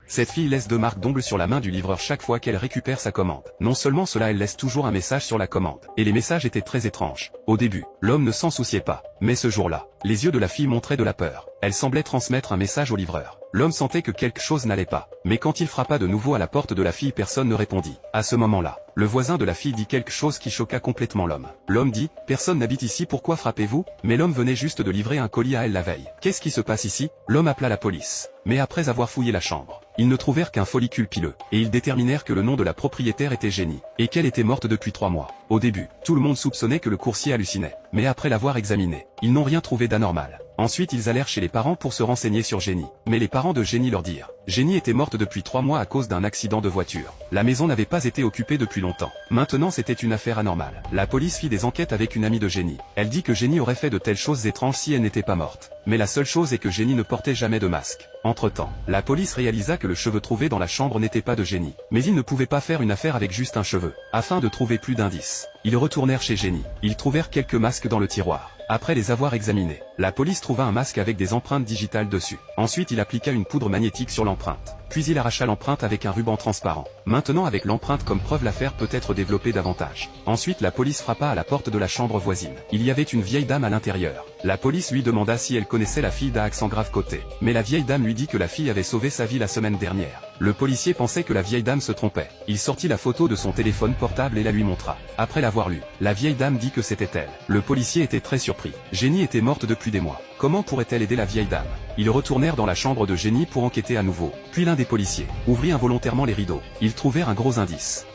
Cette fille laisse 2 marques d'ongles sur la main du livreur chaque fois qu'elle récupère sa commande. Non seulement cela, elle laisse toujours un message sur la commande. Et les messages étaient très étranges. Au début, l'homme ne s'en souciait pas. Mais ce jour-là, les yeux de la fille montraient de la peur. Elle semblait transmettre un message au livreur. L'homme sentait que quelque chose n'allait pas. Mais quand il frappa de nouveau à la porte de la fille, personne ne répondit. À ce moment-là, le voisin de la fille dit quelque chose qui choqua complètement l'homme. L'homme dit « Personne n'habite ici, pourquoi frappez-vous ?» Mais l'homme venait juste de livrer un colis à elle la veille. Qu'est-ce qui se passe ici? L'homme appela la police. Mais après avoir fouillé la chambre, ils ne trouvèrent qu'un follicule pileux, et ils déterminèrent que le nom de la propriétaire était Jenny, et qu'elle était morte depuis 3 mois. Au début, tout le monde soupçonnait que le coursier hallucinait, mais après l'avoir examiné, ils n'ont rien trouvé d'anormal. Ensuite ils allèrent chez les parents pour se renseigner sur Jenny. Mais les parents de Jenny leur dirent « Jenny était morte depuis 3 mois à cause d'un accident de voiture. La maison n'avait pas été occupée depuis longtemps. Maintenant c'était une affaire anormale. » La police fit des enquêtes avec une amie de Jenny. Elle dit que Jenny aurait fait de telles choses étranges si elle n'était pas morte. Mais la seule chose est que Jenny ne portait jamais de masque. Entre-temps, la police réalisa que le cheveu trouvé dans la chambre n'était pas de Jenny. Mais ils ne pouvaient pas faire une affaire avec juste un cheveu. Afin de trouver plus d'indices, ils retournèrent chez Jenny. Ils trouvèrent quelques masques dans le tiroir. Après les avoir examinés, la police trouva un masque avec des empreintes digitales dessus. Ensuite il appliqua une poudre magnétique sur l'empreinte. Puis il arracha l'empreinte avec un ruban transparent. Maintenant avec l'empreinte comme preuve, l'affaire peut être développée davantage. Ensuite la police frappa à la porte de la chambre voisine. Il y avait une vieille dame à l'intérieur. La police lui demanda si elle connaissait la fille d'Accent grave côté. Mais la vieille dame lui dit que la fille avait sauvé sa vie la semaine dernière. Le policier pensait que la vieille dame se trompait. Il sortit la photo de son téléphone portable et la lui montra. Après l'avoir lue, la vieille dame dit que c'était elle. Le policier était très surpris. Jenny était morte depuis des mois. Comment pourrait-elle aider la vieille dame? Ils retournèrent dans la chambre de Jenny pour enquêter à nouveau. Puis l'un des policiers ouvrit involontairement les rideaux. Ils trouvèrent un gros indice.